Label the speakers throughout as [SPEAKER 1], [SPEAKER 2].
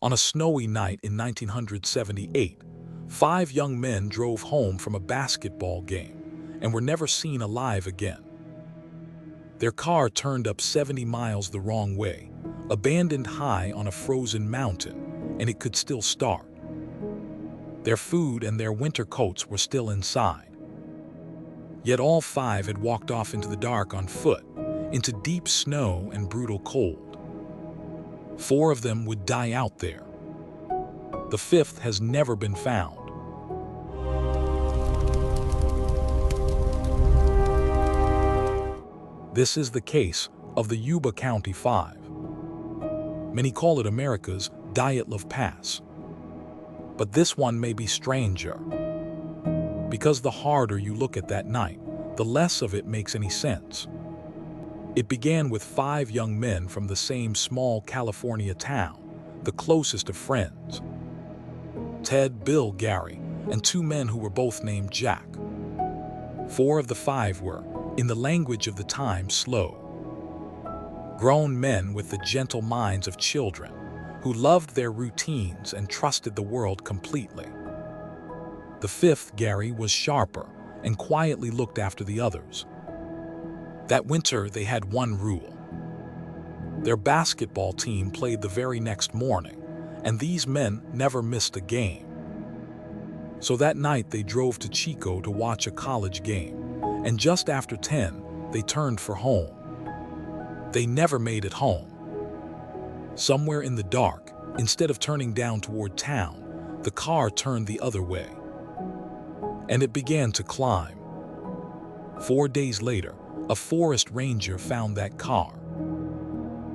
[SPEAKER 1] On a snowy night in 1978, 5 young men drove home from a basketball game and were never seen alive again. Their car turned up 70 miles the wrong way, abandoned high on a frozen mountain, and it could still start. Their food and their winter coats were still inside. Yet all 5 had walked off into the dark on foot, into deep snow and brutal cold. 4 of them would die out there. The 5th has never been found. This is the case of the Yuba County Five. Many call it America's Dyatlov Pass. But this one may be stranger, because the harder you look at that night, the less of it makes any sense. It began with 5 young men from the same small California town, the closest of friends. Ted, Bill, Gary, and 2 men who were both named Jack. 4 of the 5 were, in the language of the time, slow. Grown men with the gentle minds of children, who loved their routines and trusted the world completely. The 5th, Gary, was sharper and quietly looked after the others. That winter, they had one rule. Their basketball team played the very next morning, and these men never missed a game. So that night, they drove to Chico to watch a college game, and just after 10, they turned for home. They never made it home. Somewhere in the dark, instead of turning down toward town, the car turned the other way. And it began to climb. 4 days later, a forest ranger found that car,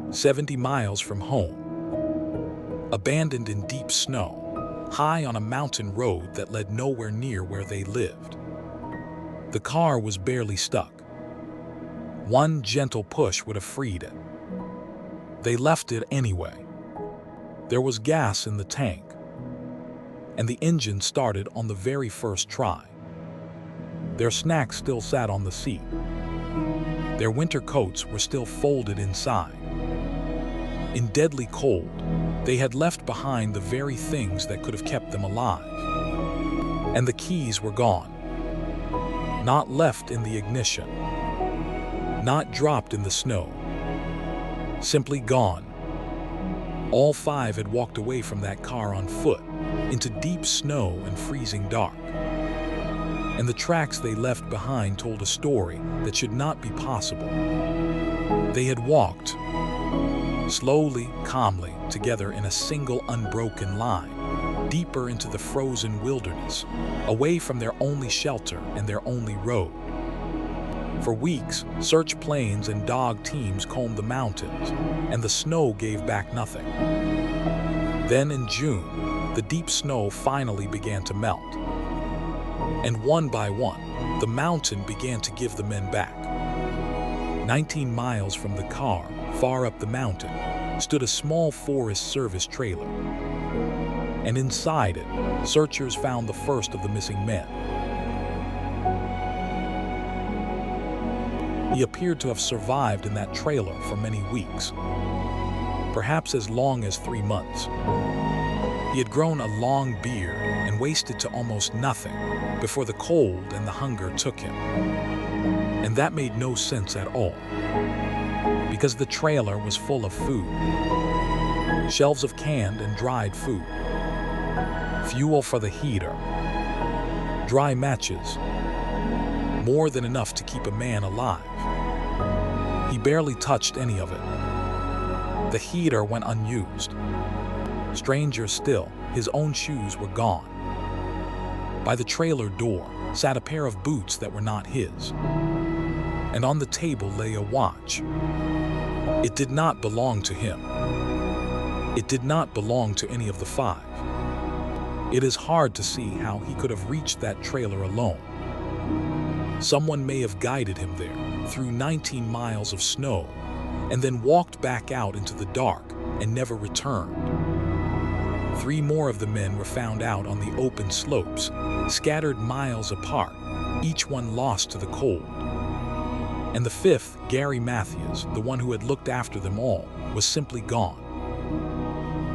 [SPEAKER 1] 70 miles from home, abandoned in deep snow, high on a mountain road that led nowhere near where they lived. The car was barely stuck. One gentle push would have freed it. They left it anyway. There was gas in the tank, and the engine started on the very first try. Their snacks still sat on the seat. Their winter coats were still folded inside. In deadly cold, they had left behind the very things that could have kept them alive. And the keys were gone. Not left in the ignition. Not dropped in the snow. Simply gone. All 5 had walked away from that car on foot, into deep snow and freezing dark. And the tracks they left behind told a story that should not be possible. They had walked, slowly, calmly, together in a single unbroken line, deeper into the frozen wilderness, away from their only shelter and their only road. For weeks, search planes and dog teams combed the mountains, and the snow gave back nothing. Then in June, the deep snow finally began to melt. And one by one, the mountain began to give the men back. 19 miles from the car, far up the mountain, stood a small Forest Service trailer. And inside it, searchers found the first of the missing men. He appeared to have survived in that trailer for many weeks, perhaps as long as 3 months. He had grown a long beard and wasted to almost nothing before the cold and the hunger took him. And that made no sense at all, because the trailer was full of food, shelves of canned and dried food, fuel for the heater, dry matches, more than enough to keep a man alive. He barely touched any of it. The heater went unused. Stranger still, his own shoes were gone. By the trailer door sat a pair of boots that were not his. And on the table lay a watch. It did not belong to him. It did not belong to any of the 5. It is hard to see how he could have reached that trailer alone. Someone may have guided him there through 19 miles of snow and then walked back out into the dark and never returned. 3 more of the men were found out on the open slopes, scattered miles apart, each one lost to the cold. And the 5th, Gary Matthews, the one who had looked after them all, was simply gone.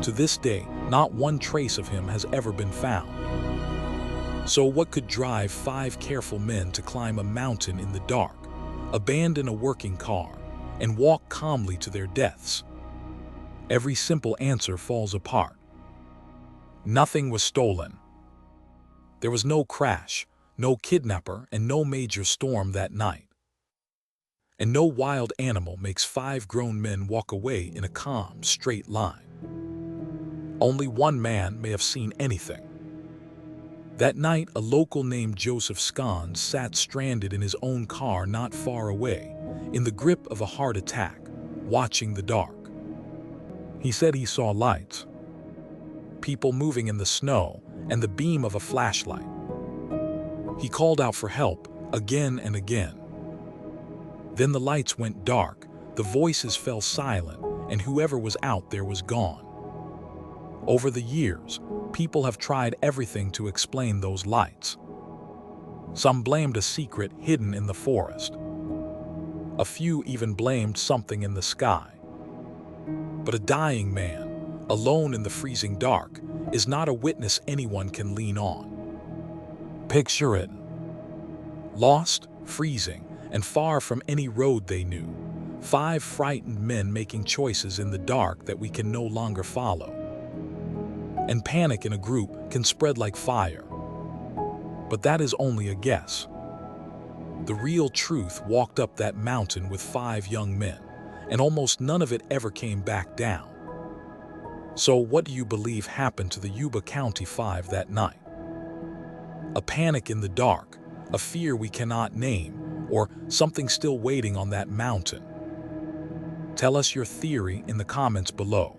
[SPEAKER 1] To this day, Not one trace of him has ever been found. So what could drive 5 careful men to climb a mountain in the dark, abandon a working car, and walk calmly to their deaths? Every simple answer falls apart. Nothing was stolen. There was no crash, no kidnapper, and no major storm that night. And no wild animal makes 5 grown men walk away in a calm, straight line. Only one man may have seen anything. That night, a local named Joseph Scones sat stranded in his own car not far away, in the grip of a heart attack, watching the dark. He said he saw lights, people moving in the snow, and the beam of a flashlight. He called out for help again and again. Then the lights went dark, the voices fell silent, and whoever was out there was gone. Over the years, people have tried everything to explain those lights. Some blamed a secret hidden in the forest. A few even blamed something in the sky. But a dying man, alone in the freezing dark, is not a witness anyone can lean on. Picture it. Lost, freezing, and far from any road they knew. 5 frightened men making choices in the dark that we can no longer follow. And panic in a group can spread like fire. But that is only a guess. The real truth walked up that mountain with 5 young men, and almost none of it ever came back down. So what do you believe happened to the Yuba County Five that night? A panic in the dark, a fear we cannot name, or something still waiting on that mountain? Tell us your theory in the comments below.